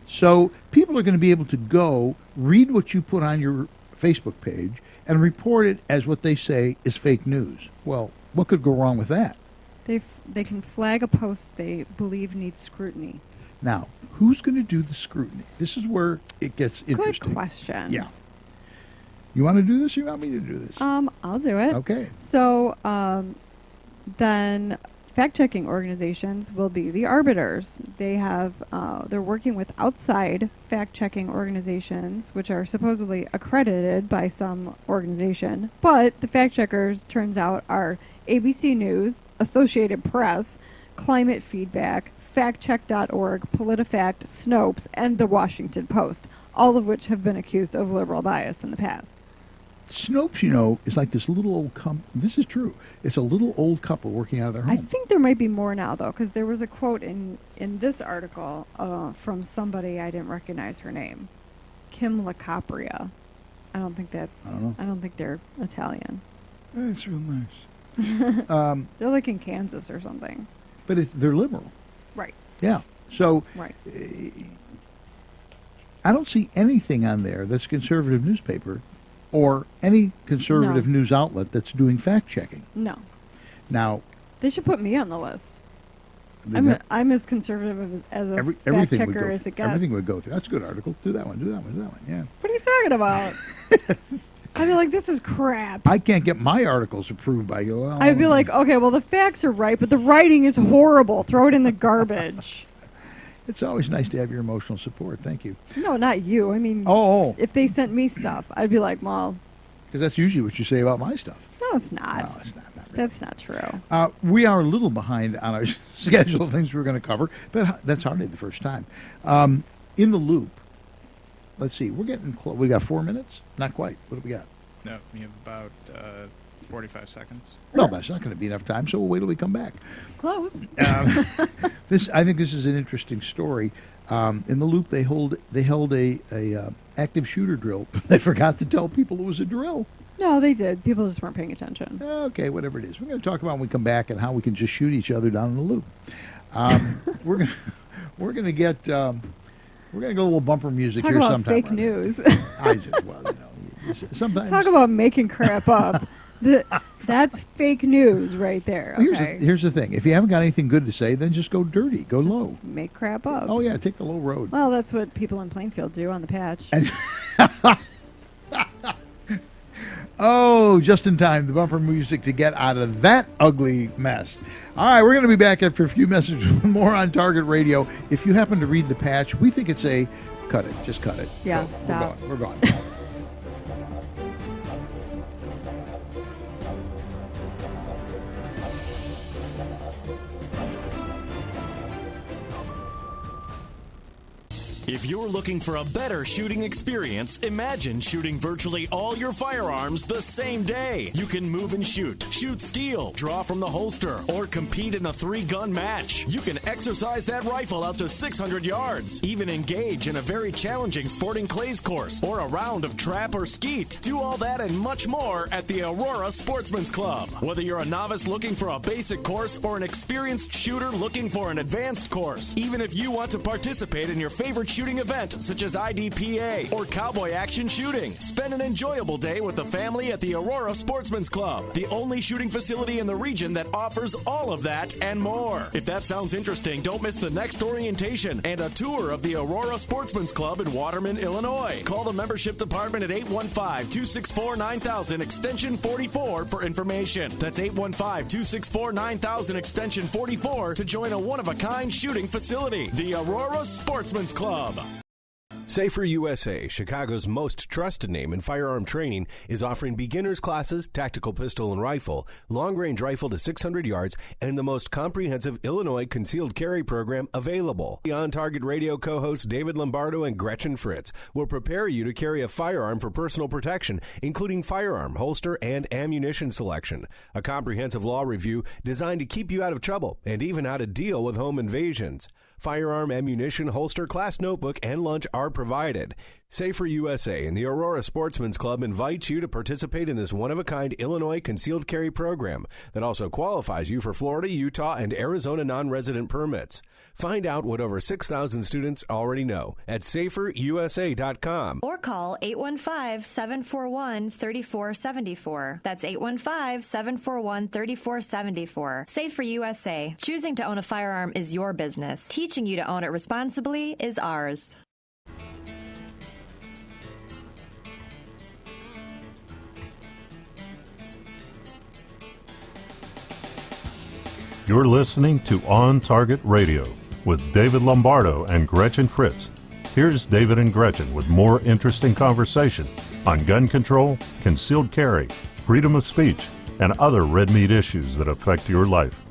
So people are going to be able to go read what you put on your Facebook page and report it as what they say is fake news. Well, what could go wrong with that? They can flag a post they believe needs scrutiny. Now, who's going to do the scrutiny? This is where it gets interesting. Good question. Yeah. You want to do this or you want me to do this? I'll do it. Okay. So then fact-checking organizations will be the arbiters. They're working with outside fact-checking organizations, which are supposedly accredited by some organization. But the fact-checkers, turns out, are ABC News, Associated Press, Climate Feedback, FactCheck.org, PolitiFact, Snopes, and The Washington Post, all of which have been accused of liberal bias in the past. Snopes, you know, is like this little old this is true. It's a little old couple working out of their home. I think there might be more now, though, because there was a quote in this article from somebody I didn't recognize her name, Kim LaCapria. I don't think they're Italian. It's real nice. They're like in Kansas or something. But they're liberal. Right. Yeah. So right. I don't see anything on there that's a conservative newspaper or any conservative news outlet that's doing fact-checking. No. Now, they should put me on the list. I'm as conservative as a fact-checker as it gets. Everything would go through. That's a good article. Do that one. Yeah. What are you talking about? I'd be like, this is crap. I can't get my articles approved by you. Well, I'd be like, okay, well, the facts are right, but the writing is horrible. Throw it in the garbage. It's always nice to have your emotional support. Thank you. No, not you. I mean, if they sent me stuff, I'd be like, well. Because that's usually what you say about my stuff. No, it's not. No, it's not. Not really. That's not true. We are a little behind on our schedule of things we're going to cover, but that's hardly the first time. In the loop. Let's see. We're getting close. We got 4 minutes? Not quite. What do we got? No, we have about 45 seconds. No, that's not going to be enough time, so we'll wait till we come back. Close. I think this is an interesting story. In the loop, they held a active shooter drill. They forgot to tell people it was a drill. No, they did. People just weren't paying attention. Okay, whatever it is. We're going to talk about when we come back and how we can just shoot each other down in the loop. We're going to get... we're going to go a little bumper music Talk here about sometime. Fake news. Sometimes. Talk about making crap up. That's fake news right there. Okay. Here's the thing. If you haven't got anything good to say, then just go dirty. Go just low. Make crap up. Oh, yeah. Take the low road. Well, that's what people in Plainfield do on the patch. Oh, just in time. The bumper music to get out of that ugly mess. All right. We're going to be back after a few messages with more on Target Radio. If you happen to read the patch, we think it's a cut it. Just cut it. Yeah, stop. We're gone. If you're looking for a better shooting experience, imagine shooting virtually all your firearms the same day. You can move and shoot steel, draw from the holster, or compete in a 3-gun match. You can exercise that rifle out to 600 yards, even engage in a very challenging sporting clays course or a round of trap or skeet. Do all that and much more at the Aurora Sportsman's Club. Whether you're a novice looking for a basic course or an experienced shooter looking for an advanced course, even if you want to participate in your favorite shooting event such as IDPA or cowboy action shooting, spend an enjoyable day with the family at the Aurora Sportsman's Club, the only shooting facility in the region that offers all of that and more. If that sounds interesting, don't miss the next orientation and a tour of the Aurora Sportsman's Club in Waterman, Illinois. Call the membership department at 815-264-9000 extension 44 for information. That's 815-264-9000 extension 44 to join a one-of-a-kind shooting facility. The Aurora Sportsman's Club. Safer USA, Chicago's most trusted name in firearm training, is offering beginners classes, tactical pistol and rifle, long-range rifle to 600 yards, and the most comprehensive Illinois concealed carry program available. The On Target Radio co-hosts David Lombardo and Gretchen Fritz will prepare you to carry a firearm for personal protection, including firearm, holster, and ammunition selection. A comprehensive law review designed to keep you out of trouble and even how to deal with home invasions. Firearm, ammunition, holster, class notebook, and lunch are provided. Safer USA and the Aurora Sportsman's Club invite you to participate in this one-of-a-kind Illinois concealed carry program that also qualifies you for Florida, Utah, and Arizona non-resident permits. Find out what over 6,000 students already know at saferusa.com. Or call 815-741-3474. That's 815-741-3474. Safer USA. Choosing to own a firearm is your business. Teaching you to own it responsibly is ours. You're listening to On Target Radio with David Lombardo and Gretchen Fritz. Here's David and Gretchen with more interesting conversation on gun control, concealed carry, freedom of speech, and other red meat issues that affect your life.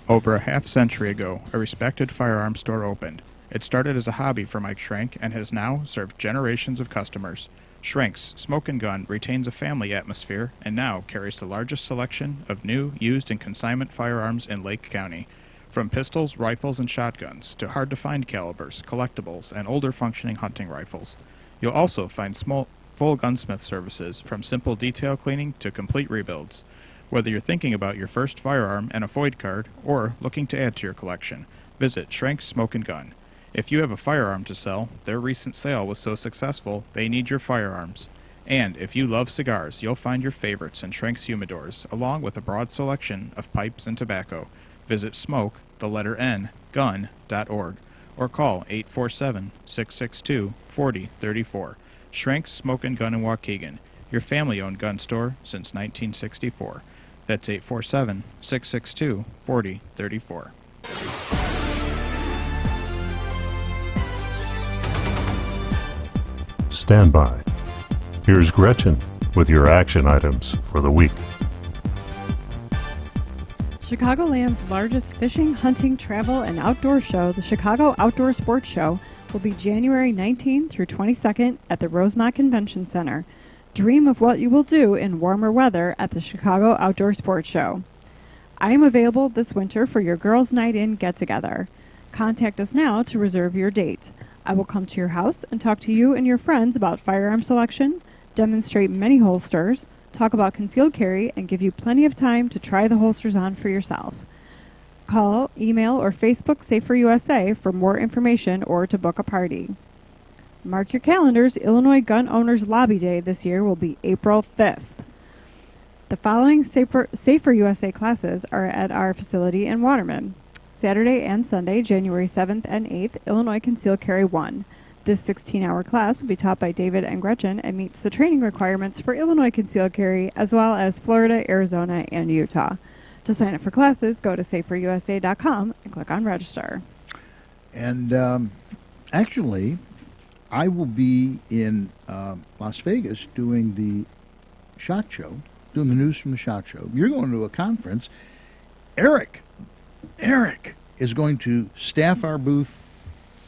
Over a half-century ago, a respected firearms store opened. It started as a hobby for Mike Schrank and has now served generations of customers. Schrank's Smoke & Gun retains a family atmosphere and now carries the largest selection of new, used, and consignment firearms in Lake County. From pistols, rifles, and shotguns to hard-to-find calibers, collectibles, and older functioning hunting rifles. You'll also find full gunsmith services from simple detail cleaning to complete rebuilds. Whether you're thinking about your first firearm and a FOID card or looking to add to your collection, visit Schrank's Smoke & Gun. If you have a firearm to sell, their recent sale was so successful, they need your firearms. And if you love cigars, you'll find your favorites in Schrank's humidors, along with a broad selection of pipes and tobacco. Visit smoke, the letter N, gun.org, or call 847-662-4034. Schrank's Smoke & Gun in Waukegan, your family-owned gun store since 1964. That's 847-662-4034. Stand by. Here's Gretchen with your action items for the week. Chicagoland's largest fishing, hunting, travel, and outdoor show, the Chicago Outdoor Sports Show, will be January 19th through 22nd at the Rosemont Convention Center. Dream of what you will do in warmer weather at the Chicago Outdoor Sports Show. I am available this winter for your Girls' Night In get-together. Contact us now to reserve your date. I will come to your house and talk to you and your friends about firearm selection, demonstrate many holsters, talk about concealed carry, and give you plenty of time to try the holsters on for yourself. Call, email, or Facebook Safer USA for more information or to book a party. Mark your calendars. Illinois Gun Owners Lobby Day this year will be April 5th. The following Safer USA classes are at our facility in Waterman. Saturday and Sunday, January 7th and 8th, Illinois Concealed Carry 1. This 16-hour class will be taught by David and Gretchen and meets the training requirements for Illinois Concealed Carry as well as Florida, Arizona, and Utah. To sign up for classes, go to saferusa.com and click on Register. And actually, I will be in Las Vegas doing the SHOT Show, doing the news from the SHOT Show. You're going to a conference. Eric is going to staff our booth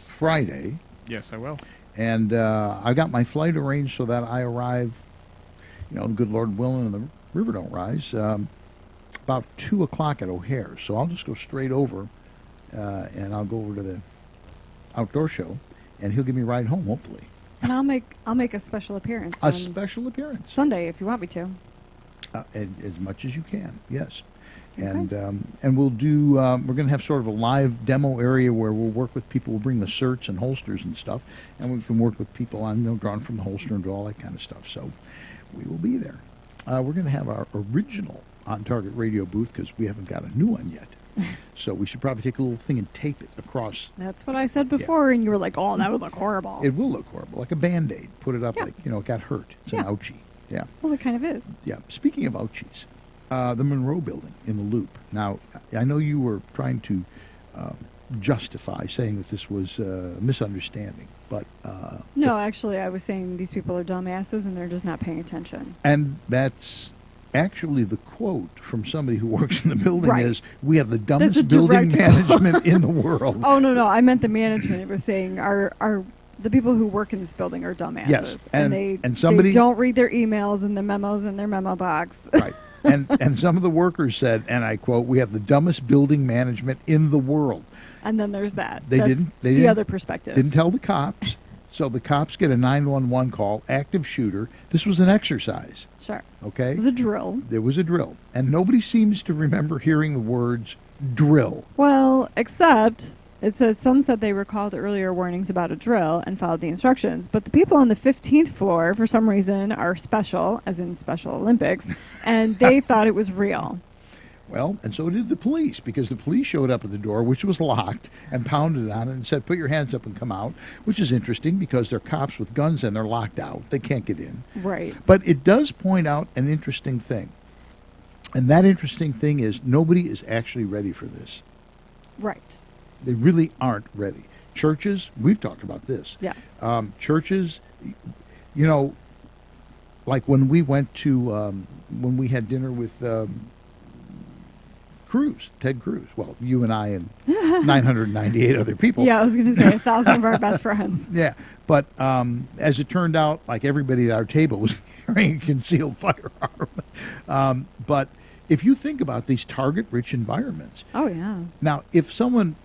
Friday. Yes, I will. And I got my flight arranged so that I arrive, the good Lord willing, and the river don't rise, about 2 o'clock at O'Hare. So I'll just go straight over, and I'll go over to the outdoor show, and he'll give me a ride home, hopefully. And I'll make a special appearance. A special appearance. Sunday, if you want me to. As much as you can, yes. And and we'll do. We're going to have sort of a live demo area where we'll work with people. We'll bring the certs and holsters and stuff, and we can work with people on drawn from the holster and do all that kind of stuff. So we will be there. We're going to have our original On Target Radio booth because we haven't got a new one yet. So we should probably take a little thing and tape it across. That's what I said before, and you were like, "Oh, that would look horrible." It will look horrible, like a Band-Aid. Put it up like it got hurt. It's an ouchie. Yeah. Well, it kind of is. Yeah. Speaking of ouchies. The Monroe Building in the Loop. Now, I know you were trying to justify saying that this was a misunderstanding, but No, actually, I was saying these people are dumbasses and they're just not paying attention. and that's actually the quote from somebody who works in the building Right. is, "We have the That's a dumbest building direct management in the world." Oh, no, I meant the management. It was saying our the people who work in this building are dumbasses. Yes, and they somebody- they don't read their emails and the memos in their memo box. Right. And some of the workers said, and I quote, "We have the dumbest building management in the world." And then there's that. They That's didn't. They the didn't, other perspective. Didn't tell the cops. So the cops get a 911 call, active shooter. This was an exercise. Sure. Okay. It was a drill. There was a drill, and nobody seems to remember hearing the words drill. Well, except it says some said they recalled earlier warnings about a drill and followed the instructions. But the people on the 15th floor, for some reason, are special, as in Special Olympics, and they thought it was real. Well, and so did the police, because the police showed up at the door, which was locked, and pounded on it and said, "Put your hands up and come out," which is interesting because they're cops with guns and they're locked out. They can't get in. Right. But it does point out an interesting thing. And that interesting thing is nobody is actually ready for this. Right. They really aren't ready. Churches, we've talked about this. Yes. Churches, you know, like when we went to, when we had dinner with Ted Cruz. Well, you and I and 998 other people. Yeah, I was going to say 1,000 of our best friends. Yeah, but as it turned out, like everybody at our table was carrying a concealed firearm. But if you think about these target-rich environments, Oh, yeah. now if someone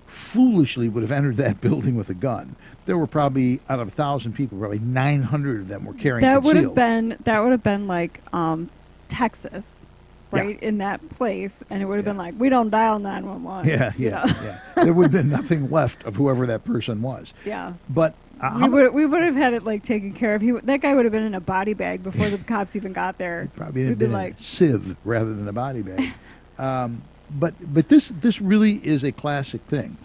foolishly would have entered that building with a gun, there were probably out of 1,000 people, probably 900 of them were carrying That would concealed. have been like Texas. Right, in that place, and it would have been like, we don't dial 911. Yeah. There would have been nothing left of whoever that person was. Yeah. But we would have had it like taken care of. That guy would have been in a body bag before the cops even got there. Probably We'd have be been like, a sieve rather than a body bag. But this really is a classic thing,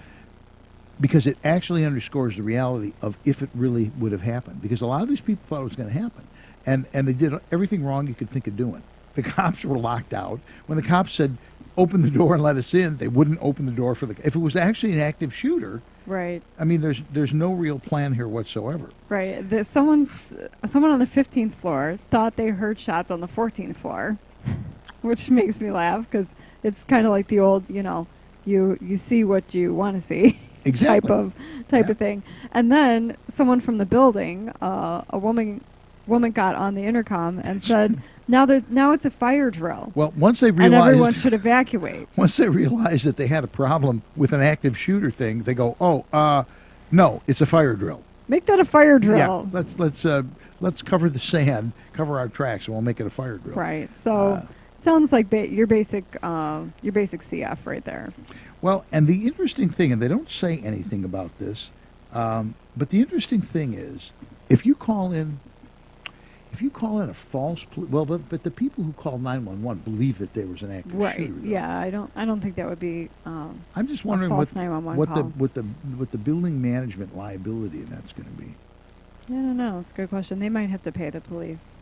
because it actually underscores the reality of if it really would have happened. Because a lot of these people thought it was going to happen, and they did everything wrong you could think of doing. The cops were locked out. When the cops said, "Open the door and let us in," they wouldn't open the door for the. If it was actually an active shooter, right. I mean, there's no real plan here whatsoever. Right. Someone on the 15th floor thought they heard shots on the 14th floor, which makes me laugh because it's kind of like the old, you see what you want to see. Exactly. type of thing. And then someone from the building, a woman got on the intercom and said, now it's a fire drill. Well, once they and realized everyone should evacuate. Once they realized that they had a problem with an active shooter thing, they go, "Oh, no, it's a fire drill." Make that a fire drill. Yeah, let's cover the sand, cover our tracks, and we'll make it a fire drill. Right. So sounds like your basic CF right there. Well, and the interesting thing, and they don't say anything about this, but the interesting thing is, if you call in a false, but the people who call 911 believe that there was an active Right. shooter. Right. Yeah. I don't think that would be. I'm just wondering what 911 what the building management liability in that's going to be. I don't know. It's a good question. They might have to pay the police.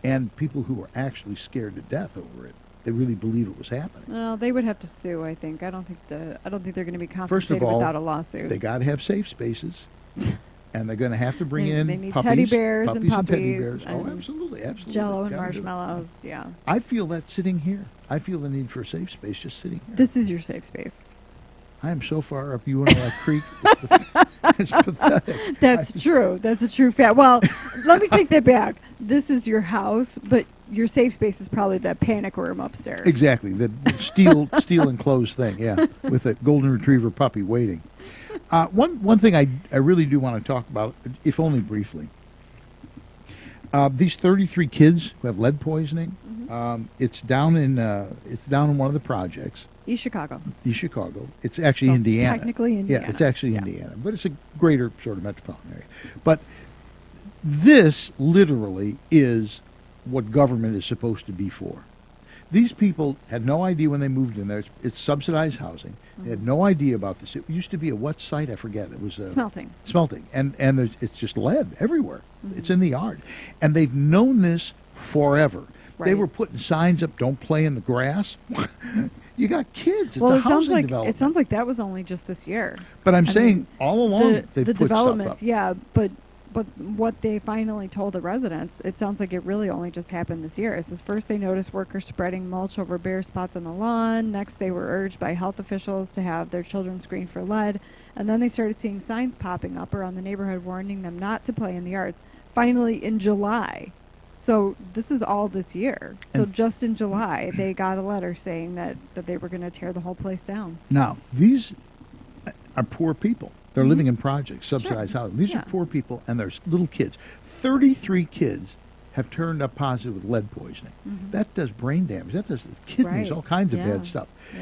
And people who are actually scared to death over it. They really believe it was happening. Well, they would have to sue. I think. I don't think they're going to be First compensated of all, without a lawsuit. They got to have safe spaces. And they're going to have to bring in they need puppies, teddy bears and teddy bears. and Oh, absolutely. Jello and Gotta do it. marshmallows. Yeah. I feel that sitting here. I feel the need for a safe space just sitting here. This is your safe space. I am so far up Uinta Creek. It's pathetic. That's true. That's a true fact. Well, let me take that back. This is your house, but your safe space is probably that panic room upstairs. Exactly. The steel enclosed thing, yeah, with a golden retriever puppy waiting. One thing I really do want to talk about, if only briefly. These 33 kids who have lead poisoning. Mm-hmm. It's down in one of the projects. East Chicago. It's actually Indiana. Technically Indiana. Yeah, it's actually Indiana, but it's a greater sort of metropolitan area. But this literally is what government is supposed to be for. These people had no idea when they moved in there. It's subsidized housing. They had no idea about this. It used to be a what site? I forget. It was Smelting. And it's just lead everywhere. Mm-hmm. It's in the yard. And they've known this forever. Right. They were putting signs up, "Don't play in the grass." You got kids. It's well, a it sounds housing like development. it sounds like that was only just this year. But I'm I saying mean, all along they the put developments, stuff up. yeah, but what they finally told the residents, it sounds like it really only just happened this year. It says first they noticed workers spreading mulch over bare spots on the lawn. Next, they were urged by health officials to have their children screened for lead. And then they started seeing signs popping up around the neighborhood warning them not to play in the yards. Finally, in July. So this is all this year. So just in July, they got a letter saying that they were going to tear the whole place down. Now, these are poor people. They're living in projects, subsidized housing. These are poor people, and there's little kids. 33 kids have turned up positive with lead poisoning. That does brain damage. That does kidneys, all kinds of bad stuff. Yeah.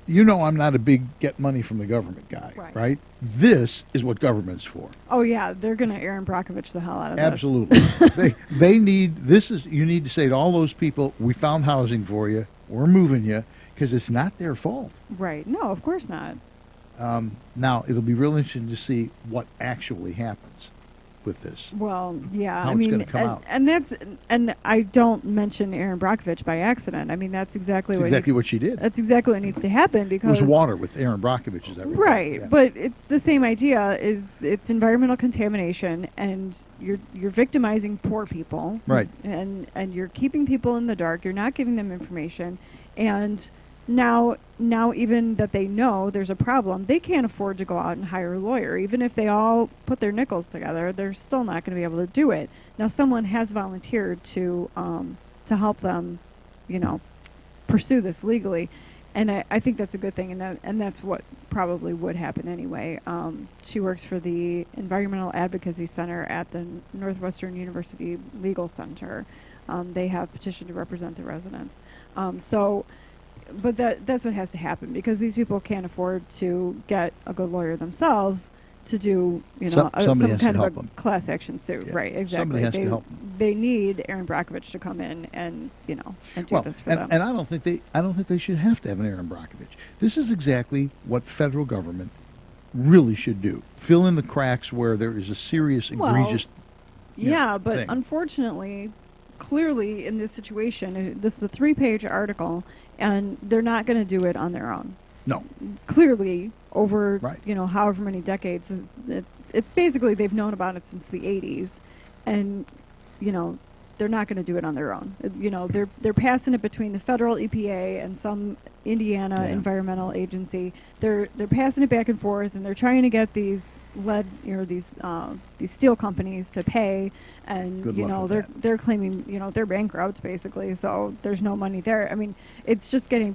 You know I'm not a big get money from the government guy, right? This is what government's for. Oh, yeah. They're going to Aaron Brockovich the hell out of Absolutely. this. they need, you need to say to all those people, we found housing for you, we're moving you, because it's not their fault. Right. No, of course not. Now, it'll be real interesting to see what actually happens with this. Well, yeah. How I it's mean, gonna come out. and I don't mention Aaron Brockovich by accident. I mean, that's exactly what she did. That's exactly what needs to happen because it was water with Aaron Brocovich's everything. Right, yeah. but it's the same idea. Is it's environmental contamination, and you're victimizing poor people, right? And you're keeping people in the dark. You're not giving them information, and now even that they know there's a problem, they can't afford to go out and hire a lawyer. Even if they all put their nickels together, they're still not going to be able to do it. Now someone has volunteered to help them, pursue this legally, and I think that's a good thing, and that's what probably would happen anyway. She works for the Environmental Advocacy Center at the Northwestern University Legal Center. They have petitioned to represent the residents. But that's what has to happen because these people can't afford to get a good lawyer themselves to do some kind of a class action suit. Yeah. Right, exactly. Somebody has to help them. They need Aaron Brockovich to come in and and do this for them. And I don't think they should have to have an Aaron Brockovich. This is exactly what federal government really should do. Fill in the cracks where there is a serious, egregious but thing. Unfortunately, clearly in this situation, this is a 3-page article, and they're not going to do it on their own. No. Clearly, over however many decades, it's basically they've known about it since the 80s, and they're not going to do it on their own. They're passing it between the federal EPA and some Indiana environmental agency. They're passing it back and forth, and they're trying to get these these steel companies to pay, and they're claiming they're bankrupt basically, so there's no money there. I mean, it's just getting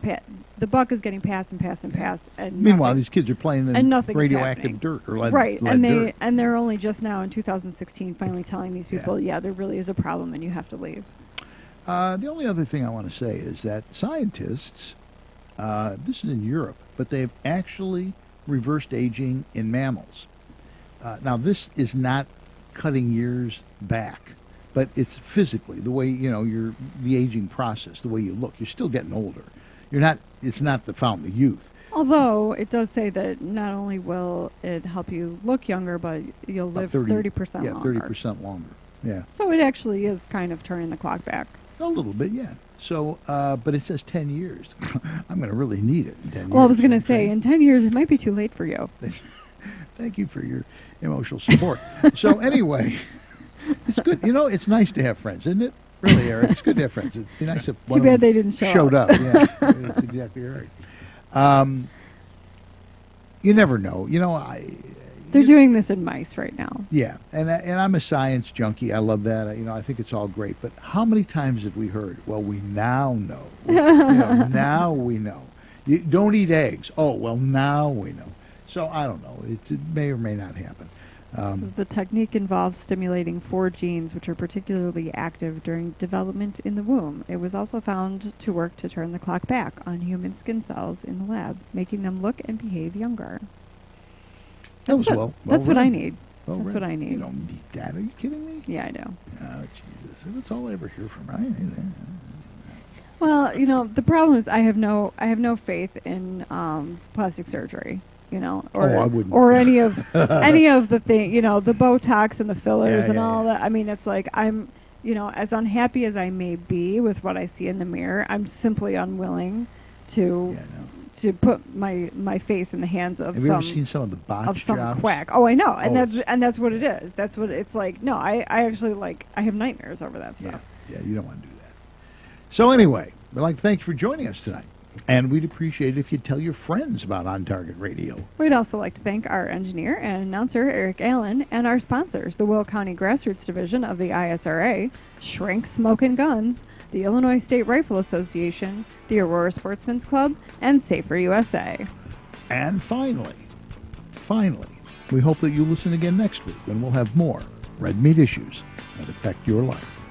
the buck is getting passed and passed and passed, and meanwhile these kids are playing in radioactive happening. dirt or lead, right, lead dirt. And they're only just now in 2016 finally telling these people, there really is a problem and you have to leave. The only other thing I want to say is that scientists, this is in Europe, but they've actually reversed aging in mammals. Now, this is not cutting years back, but it's physically the way the aging process, the way you look. You're still getting older. It's not the fountain of youth. Although it does say that not only will it help you look younger, but you'll live 30% longer. Yeah, 30% longer. Yeah. So it actually is kind of turning the clock back. A little bit, yeah. So, but it says 10 years. I'm going to really need it in 10 years. Well, I was going to say, in 10 years, it might be too late for you. Thank you for your emotional support. So anyway, it's good. It's nice to have friends, isn't it? Really, Eric, it's good to have friends. It'd be nice if Too bad they didn't showed up. Yeah, that's exactly right. You never know. They're doing this in mice right now. Yeah, and I'm a science junkie. I love that. I think it's all great. But how many times have we heard, well, we now know. Now we know. You don't eat eggs. Oh, well, now we know. So I don't know. It may or may not happen. The technique involves stimulating 4 genes, which are particularly active during development in the womb. It was also found to work to turn the clock back on human skin cells in the lab, making them look and behave younger. That's what I need. That's what I need. You don't need that. Are you kidding me? Yeah, I know. Oh, Jesus. That's all I ever hear from Ryan. Well, the problem is I have no faith in plastic surgery. I wouldn't. Or any of the thing, the Botox and the fillers and all that. I mean, it's like I'm, as unhappy as I may be with what I see in the mirror, I'm simply unwilling to put my face in the hands of Have you ever seen some of the botch jobs? Quack. Oh, I know, and Oh, that's what it is. That's what it's like. No, I actually I have nightmares over that stuff. Yeah, you don't want to do that. So anyway, we'd like to thank you for joining us tonight. And we'd appreciate it if you'd tell your friends about On Target Radio. We'd also like to thank our engineer and announcer, Eric Allen, and our sponsors, the Will County Grassroots Division of the ISRA, Shrink Smoke and Guns, the Illinois State Rifle Association, the Aurora Sportsman's Club, and Safer USA. And finally, we hope that you listen again next week when we'll have more red meat issues that affect your life.